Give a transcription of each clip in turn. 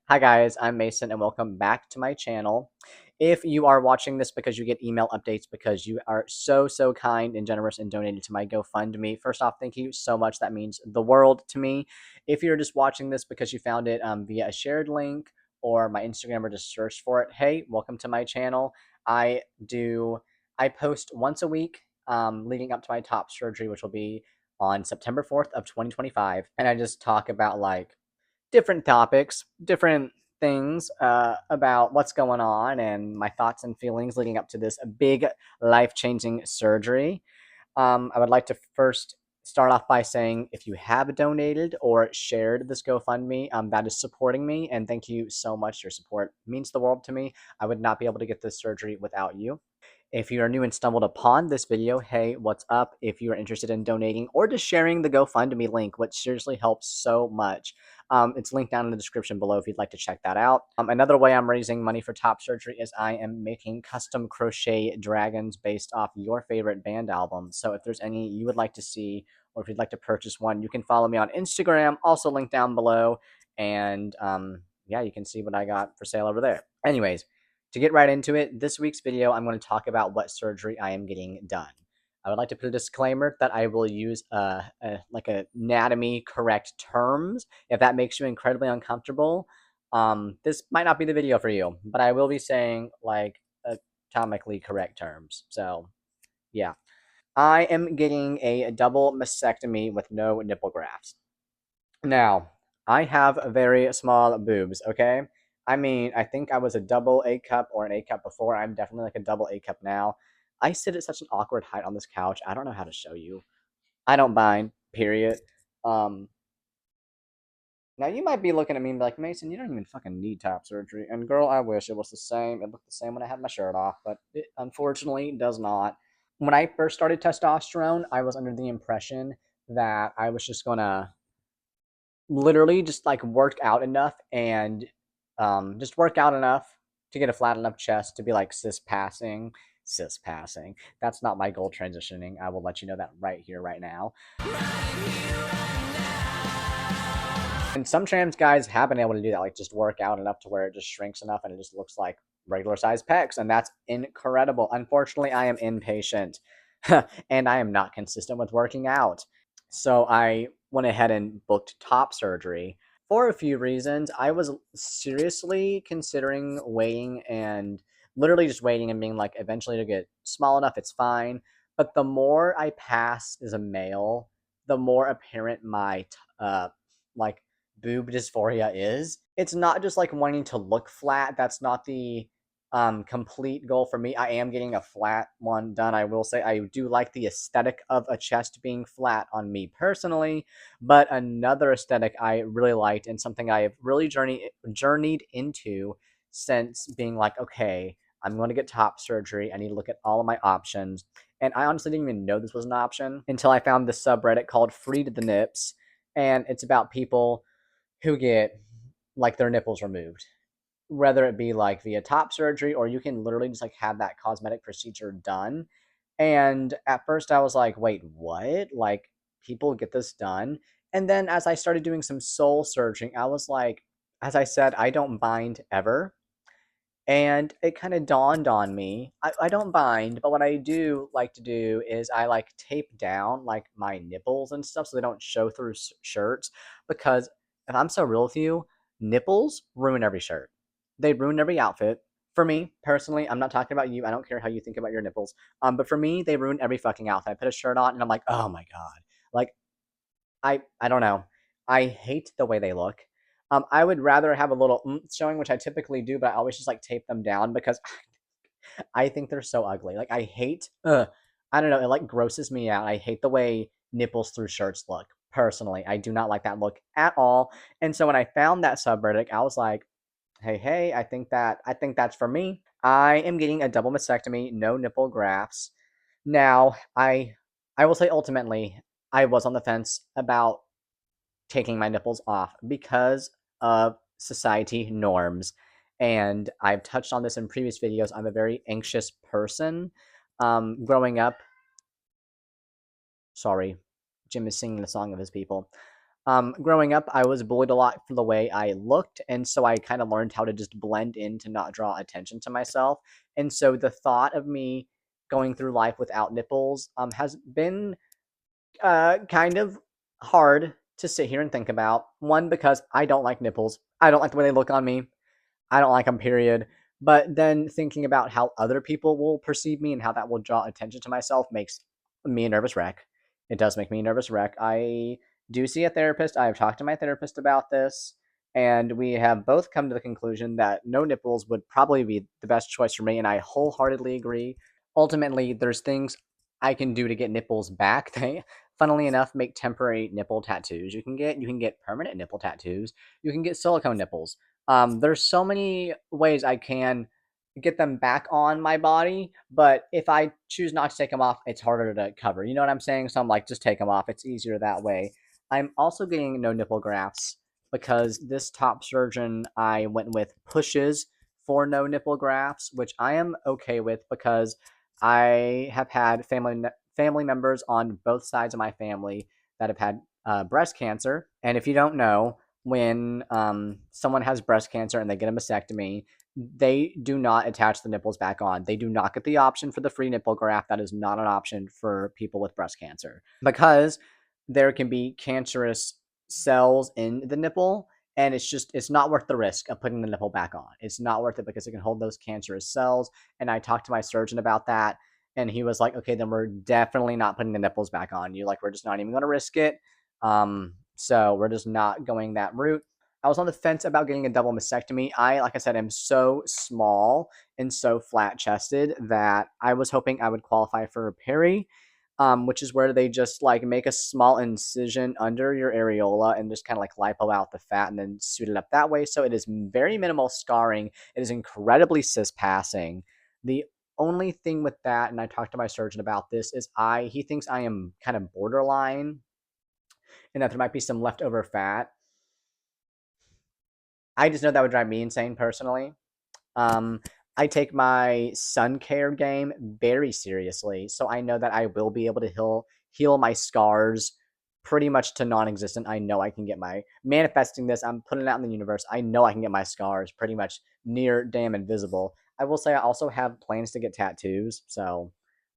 Hi guys, I'm Mason and welcome back to my channel. If you are watching this because you get email updates because you are so kind and generous and donated to my GoFundMe, first off, thank you so much. That means the world to me. If you're just watching this because you found it via a shared link or my Instagram or just searched for it, hey, welcome to my channel. I do I post once a week leading up to my top surgery, which will be on September 4th of 2025, and I just talk about like different topics, different things about what's going on and my thoughts and feelings leading up to this big life changing surgery. I would like to first start off by saying if you have donated or shared this GoFundMe, that is supporting me. And thank you so much. Your support means the world to me. I would not be able to get this surgery without you. If you are new and stumbled upon this video, hey, what's up? If you are interested in donating or just sharing the GoFundMe link, which seriously helps so much, it's linked down in the description below if you'd like to check that out. Another way I'm raising money for top surgery is I am making custom crochet dragons based off your favorite band albums. So if there's any you would like to see, or if you'd like to purchase one, you can follow me on Instagram, also linked down below. And yeah, you can see what I got for sale over there. Anyways, to get right into it, this week's video, I'm going to talk about what surgery I am getting done. I would like to put a disclaimer that I will use like anatomy correct terms. If that makes you incredibly uncomfortable, this might not be the video for you, but I will be saying like anatomically correct terms. So yeah, I am getting a double mastectomy with no nipple grafts. Now, I have very small boobs, okay? I mean, I think I was a double A cup or an A cup before. I'm definitely like a double A cup now. I sit at such an awkward height on this couch. I don't know how to show you. I don't mind, period. Um, Now you might be looking at me and be like, Mason, you don't even fucking need top surgery. And girl, I wish it was the same. It looked the same when I had my shirt off, but it unfortunately does not. When I first started testosterone, I was under the impression that I was just gonna literally just like work out enough and just work out enough to get a flat enough chest to be like cis passing. Cis passing. That's not my goal transitioning. I will let you know that right here, right now. And some trans guys have been able to do that, like just work out enough to where it just shrinks enough and it just looks like regular size pecs. And that's incredible. Unfortunately, I am impatient and I am not consistent with working out. So I went ahead and booked top surgery for a few reasons. I was seriously considering waiting and literally just waiting and being like, eventually to get small enough, it's fine. But the more I pass as a male, the more apparent my like boob dysphoria is. It's not just like wanting to look flat. That's not the complete goal for me. I am getting a flat one done. I will say I do like the aesthetic of a chest being flat on me personally, but another aesthetic I really liked and something I have really journeyed into since being like, okay, I'm going to get top surgery. I need to look at all of my options. And I honestly didn't even know this was an option until I found this subreddit called Free to the Nips. And it's about people who get like their nipples removed, whether it be like via top surgery or you can literally just like have that cosmetic procedure done. And at first I was like, wait, what? Like people get this done? And then as I started doing some soul searching, I was like, as I said, I don't bind ever. And it kind of dawned on me. I don't bind, but what I do like to do is I like tape down like my nipples and stuff so they don't show through shirts. Because if I'm so real with you, nipples ruin every shirt. They ruin every outfit. For me personally, I'm not talking about you. I don't care how you think about your nipples. But for me, they ruin every fucking outfit. I put a shirt on and I'm like, oh my god. Like I don't know. I hate the way they look. I would rather have a little showing, which I typically do, but I always just like tape them down because I think they're so ugly. Like I hate. I don't know. It like grosses me out. I hate the way nipples through shirts look. Personally, I do not like that look at all. And so when I found that subreddit, I was like, hey, I think that's for me. I am getting a double mastectomy, no nipple grafts. Now, I will say ultimately, I was on the fence about taking my nipples off because of society norms. And I've touched on this in previous videos. I'm a very anxious person. Growing up, sorry, Jim is singing the song of his people. Growing up, I was bullied a lot for the way I looked, and so I kind of learned how to just blend in to not draw attention to myself. And so the thought of me going through life without nipples has been kind of hard to sit here and think about. One, because I don't like nipples. I don't like the way they look on me. I don't like them, period. But then thinking about how other people will perceive me and how that will draw attention to myself makes me a nervous wreck. It does make me a nervous wreck. I do see a therapist. I have talked to my therapist about this, and we have both come to the conclusion that no nipples would probably be the best choice for me, and I wholeheartedly agree. Ultimately, there's things I can do to get nipples back. They, funnily enough, make temporary nipple tattoos. You can get permanent nipple tattoos. You can get silicone nipples. There's so many ways I can get them back on my body, but if I choose not to take them off, it's harder to cover. You know what I'm saying? So I'm like, just take them off. It's easier that way. I'm also getting no nipple grafts because this top surgeon I went with pushes for no nipple grafts, which I am okay with because I have had family members on both sides of my family that have had breast cancer, and if you don't know, when someone has breast cancer and they get a mastectomy, they do not attach the nipples back on. They do not get the option for the free nipple graft. That is not an option for people with breast cancer because there can be cancerous cells in the nipple, and it's not worth the risk of putting the nipple back on. It's not worth it because it can hold those cancerous cells. And I talked to my surgeon about that, and he was like, okay, then we're definitely not putting the nipples back on you. Like, we're just not even going to risk it. So we're just not going that route. I was on the fence about getting a double mastectomy. Like I said, am so small and so flat chested that I was hoping I would qualify for a peri, which is where they just like make a small incision under your areola and just kind of like lipo out the fat and then suit it up that way. So it is very minimal scarring. It is incredibly cis passing. The only thing with that, and I talked to my surgeon about this, is he thinks I am kind of borderline and that there might be some leftover fat. I just know that would drive me insane personally. Um, I take my sun care game very seriously, so I know that I will be able to heal my scars pretty much to non-existent. I know I can get my manifesting this. I'm putting it out in the universe. I know I can get my scars pretty much near damn invisible. I will say I also have plans to get tattoos, so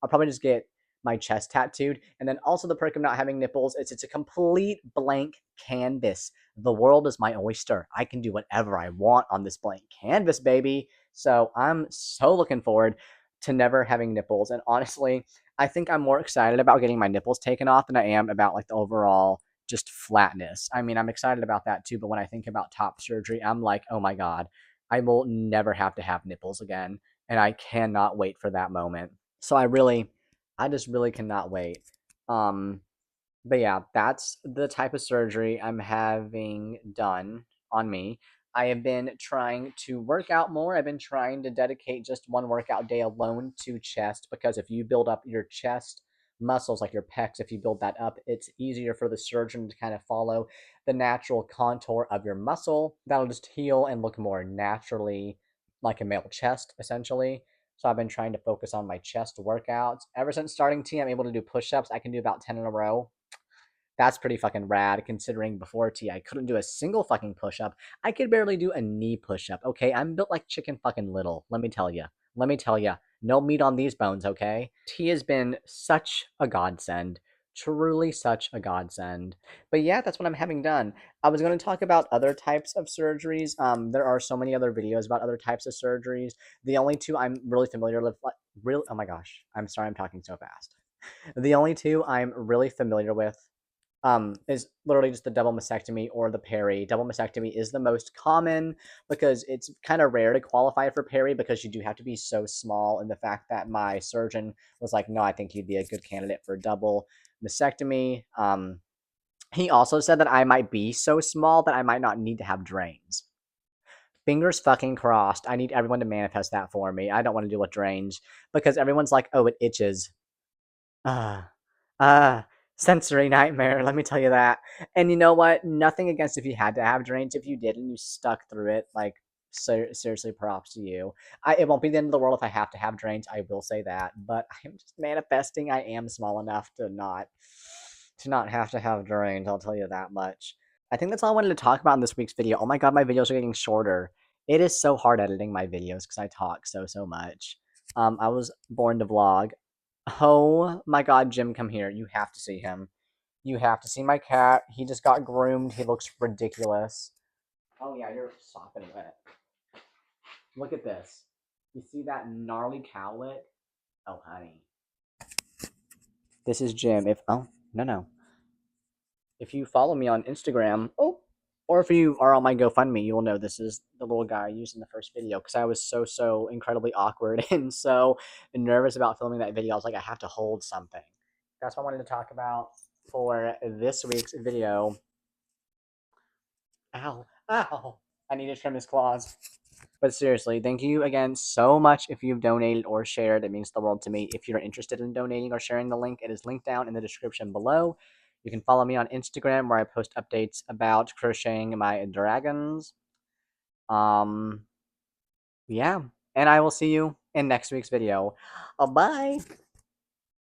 I'll probably just get my chest tattooed. And then also the perk of not having nipples is it's a complete blank canvas. The world is my oyster. I can do whatever I want on this blank canvas, baby. So I'm so looking forward to never having nipples. And honestly, I think I'm more excited about getting my nipples taken off than I am about like the overall just flatness. I mean, I'm excited about that too, but when I think about top surgery, I'm like, oh my God, I will never have to have nipples again. And I cannot wait for that moment. So I just really cannot wait. Um, but yeah, that's the type of surgery I'm having done on me. I have been trying to work out more. I've been trying to dedicate just one workout day alone to chest because if you build up your chest muscles, like your pecs, if you build that up, it's easier for the surgeon to kind of follow the natural contour of your muscle. That'll just heal and look more naturally like a male chest, essentially. So I've been trying to focus on my chest workouts. Ever since starting T, I'm able to do push ups. I can do about 10 in a row. That's pretty fucking rad considering before T I couldn't do a single fucking push up. I could barely do a knee push up, okay? I'm built like chicken fucking little, let me tell you. Let me tell you. No meat on these bones, okay? T has been such a godsend. Truly such a godsend. But yeah, that's what I'm having done. I was going to talk about other types of surgeries. There are so many other videos about other types of surgeries. The only two I'm really familiar with, oh my gosh, I'm sorry I'm talking so fast. The only two I'm really familiar with is literally just the double mastectomy or the peri. Double mastectomy is the most common because it's kind of rare to qualify for peri because you do have to be so small. And the fact that my surgeon was like, no, I think you'd be a good candidate for double mastectomy. He also said that I might be so small that I might not need to have drains. Fingers fucking crossed. I need everyone to manifest that for me. I don't want to deal with drains because everyone's like, oh, it itches. Ah, ah, sensory nightmare, let me tell you that. And you know what? Nothing against if you had to have drains. If you did and you stuck through it, like, seriously, props to you. It won't be the end of the world if I have to have drains. I will say that, but I'm just manifesting. I am small enough to not have to have drains. I'll tell you that much. I think that's all I wanted to talk about in this week's video. Oh my god, my videos are getting shorter. It is so hard editing my videos because I talk so much. I was born to vlog. Oh my god, Jim, come here. You have to see him. You have to see my cat. He just got groomed. He looks ridiculous. Oh yeah, you're sopping wet. Look at this. You see that gnarly cowlick? Oh honey. This is Jim. If oh no. If you follow me on Instagram, or if you are on my GoFundMe, you will know this is the little guy I used in the first video because I was so incredibly awkward and so nervous about filming that video. I was like, I have to hold something. That's what I wanted to talk about for this week's video. Ow, ow. I need to trim his claws. But seriously, thank you again so much if you've donated or shared. It means the world to me. If you're interested in donating or sharing the link, it is linked down in the description below. You can follow me on Instagram where I post updates about crocheting my dragons. Yeah. And I will see you in next week's video. Bye.